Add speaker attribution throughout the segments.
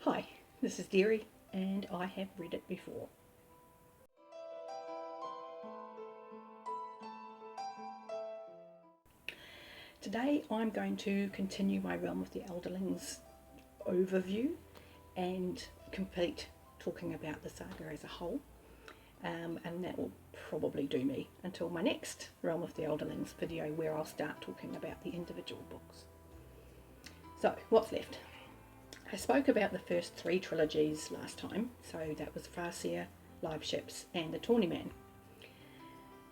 Speaker 1: Hi, this is Derri and I have read it before. Today I'm going to continue my Realm of the Elderlings overview and complete talking about the saga as a whole. And that will probably do me until my next Realm of the Elderlings video, where I'll start talking about the individual books. So what's left? I spoke about the first three trilogies last time, so that was Farseer, Live Ships and the Tawny Man.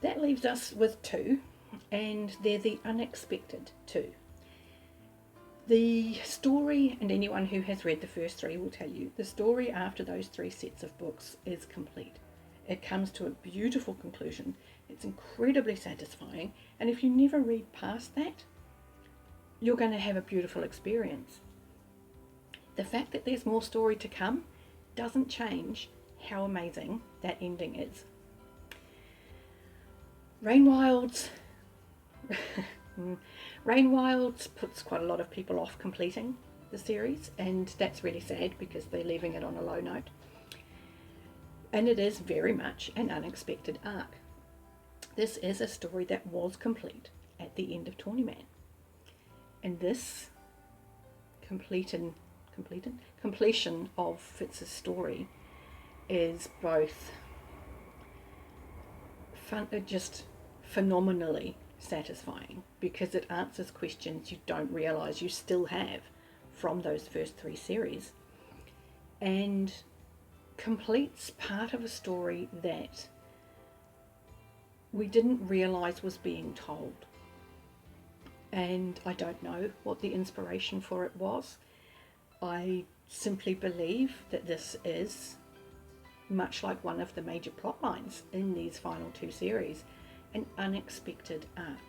Speaker 1: That leaves us with two, and they're the unexpected two. The story, and anyone who has read the first three will tell you, the story after those three sets of books is complete. It comes to a beautiful conclusion, it's incredibly satisfying, and if you never read past that, you're going to have a beautiful experience. The fact that there's more story to come doesn't change how amazing that ending is. Rain Wilds puts quite a lot of people off completing the series, and that's really sad because they're leaving it on a low note. And it is very much an unexpected arc. This is a story that was complete at the end of Tawny Man. And this completion of Fitz's story is both just phenomenally satisfying, because it answers questions you don't realise you still have from those first three series, and completes part of a story that we didn't realise was being told. And I don't know what the inspiration for it was. I simply believe that this is, much like one of the major plot lines in these final two series, an unexpected arc.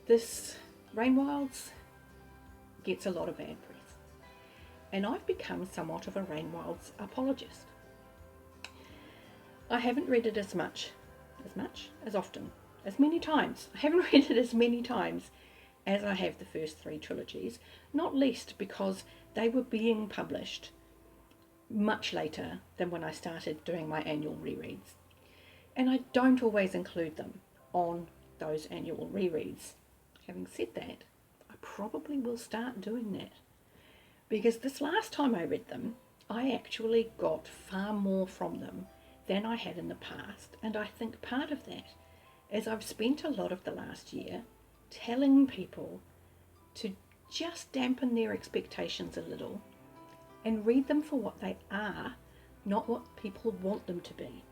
Speaker 1: This Rain Wilds gets a lot of bad press, and I've become somewhat of a Rain Wilds apologist. I haven't read it as often, as many times. I haven't read it as many times as I have the first three trilogies, not least because they were being published much later than when I started doing my annual rereads. And I don't always include them on those annual rereads. Having said that, I probably will start doing that, because this last time I read them, I actually got far more from them than I had in the past. And I think part of that is I've spent a lot of the last year telling people to just dampen their expectations a little and read them for what they are, not what people want them to be.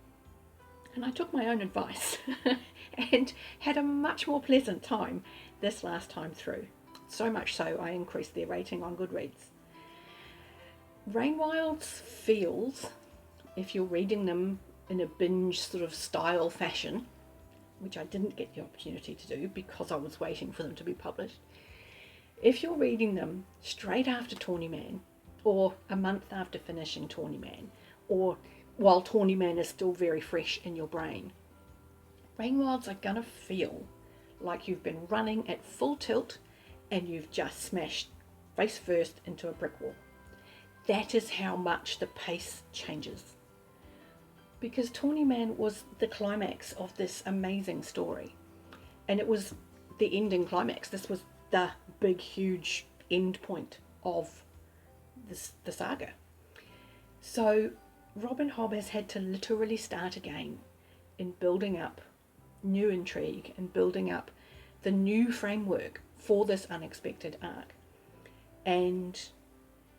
Speaker 1: And I took my own advice and had a much more pleasant time this last time through. So much so I increased their rating on Goodreads. Rain Wilds feels, if you're reading them in a binge sort of style fashion, which I didn't get the opportunity to do because I was waiting for them to be published. If you're reading them straight after Tawny Man, or a month after finishing Tawny Man, or while Tawny Man is still very fresh in your brain, Rain Wilds are gonna feel like you've been running at full tilt and you've just smashed face first into a brick wall. That is how much the pace changes. Because Tawny Man was the climax of this amazing story, and it was the ending climax. This was the big, huge end point of the saga. So Robin Hobb has had to literally start again in building up new intrigue and building up the new framework for this unexpected arc. And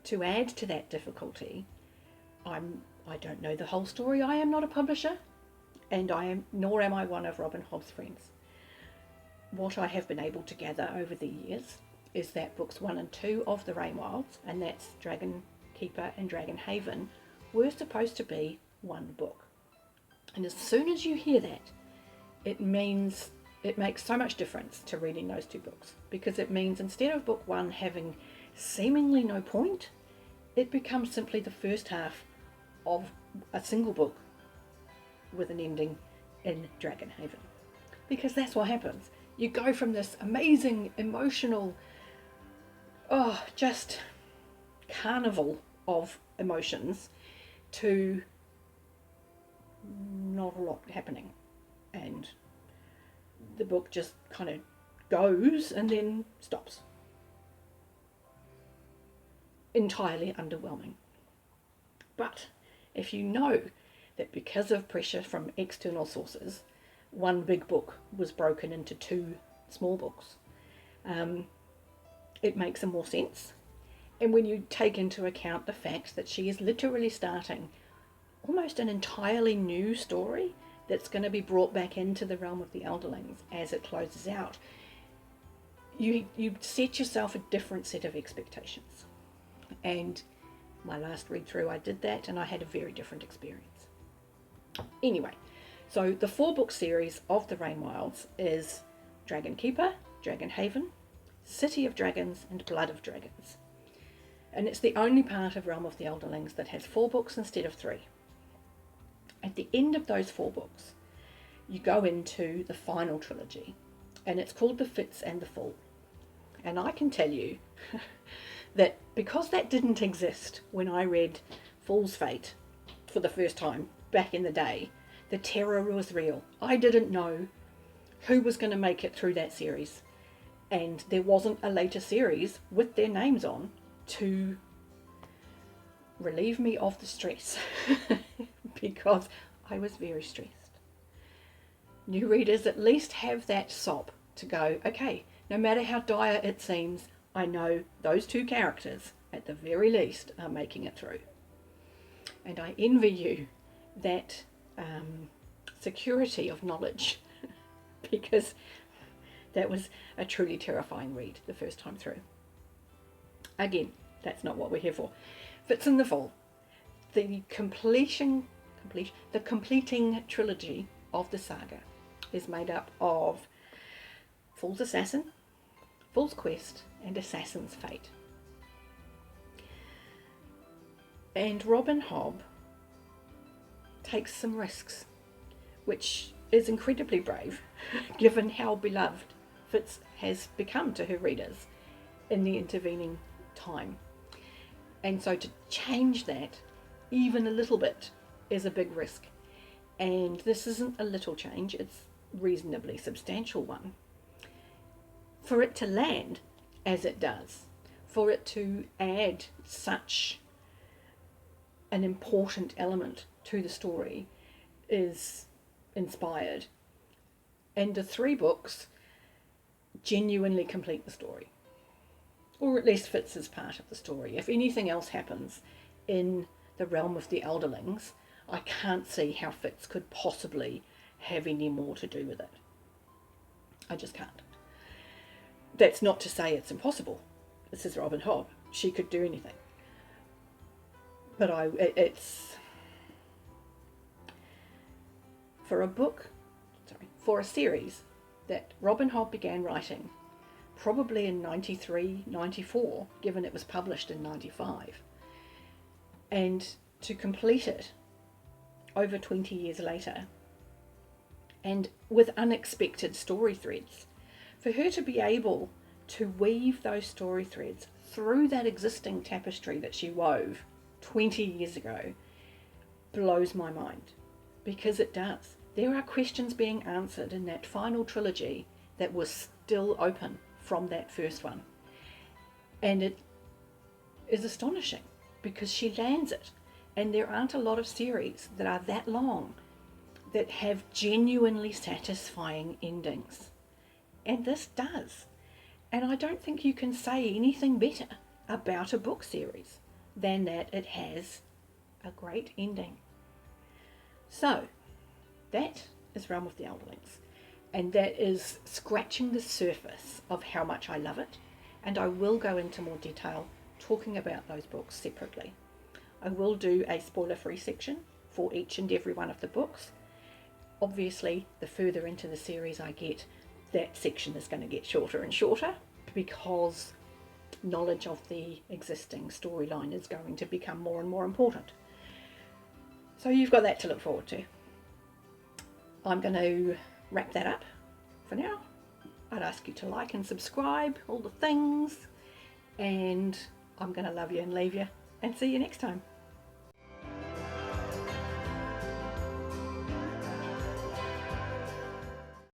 Speaker 1: to add to that difficulty, I don't know the whole story. I am not a publisher, and nor am I one of Robin Hobb's friends. What I have been able to gather over the years is that books 1 and 2 of the Rain Wilds, and that's Dragon Keeper and Dragon Haven, were supposed to be one book. And as soon as you hear that, it makes so much difference to reading those two books, because it means instead of book 1 having seemingly no point, it becomes simply the first half of a single book with an ending in Dragon Haven. Because that's what happens. You go from this amazing, emotional, just carnival of emotions to not a lot happening, and the book just kind of goes and then stops. Entirely underwhelming. But if you know that because of pressure from external sources, one big book was broken into 2 small books, it makes more sense. And when you take into account the fact that she is literally starting almost an entirely new story that's going to be brought back into the realm of the Elderlings as it closes out, you set yourself a different set of expectations. And my last read through, I did that, and I had a very different experience. Anyway, so the 4-book series of the Rain Wilds is Dragon Keeper, Dragon Haven, City of Dragons, and Blood of Dragons. And it's the only part of Realm of the Elderlings that has 4 books instead of 3. At the end of those 4 books, you go into the final trilogy, and it's called The Fitz and the Fool. And I can tell you that because that didn't exist when I read Fool's Fate for the first time back in the day, the terror was real. I didn't know who was going to make it through that series, and there wasn't a later series with their names on to relieve me of the stress because I was very stressed. New readers at least have that sop to go, okay, no matter how dire it seems, I know those 2 characters at the very least are making it through. And I envy you that security of knowledge because that was a truly terrifying read the first time through. Again, that's not what we're here for. Fitz and the Fool, the completing trilogy of the saga is made up of Fool's Assassin, Fool's Quest, and Assassin's Fate. And Robin Hobb takes some risks, which is incredibly brave given how beloved Fitz has become to her readers in the intervening time. And so to change that even a little bit is a big risk. And this isn't a little change, it's a reasonably substantial one. For it to land as it does, for it to add such an important element to the story is inspired. And the 3 books genuinely complete the story. Or at least Fitz is part of the story. If anything else happens in the realm of the Elderlings, I can't see how Fitz could possibly have any more to do with it. I just can't. That's not to say it's impossible. This is Robin Hobb. She could do anything. But it's for a series that Robin Hobb began writing probably in 93, 94, given it was published in 95. And to complete it over 20 years later, and with unexpected story threads, for her to be able to weave those story threads through that existing tapestry that she wove 20 years ago blows my mind, because it does. There are questions being answered in that final trilogy that was still open from that first one. And it is astonishing because she lands it. And there aren't a lot of series that are that long that have genuinely satisfying endings. And this does. And I don't think you can say anything better about a book series than that it has a great ending. So, that is Realm of the Elderlings. And that is scratching the surface of how much I love it. And I will go into more detail talking about those books separately. I will do a spoiler-free section for each and every one of the books. Obviously, the further into the series I get, that section is going to get shorter and shorter because knowledge of the existing storyline is going to become more and more important. So you've got that to look forward to. I'm going to wrap that up for now. I'd ask you to like and subscribe, all the things, and I'm going to love you and leave you. and see you next time.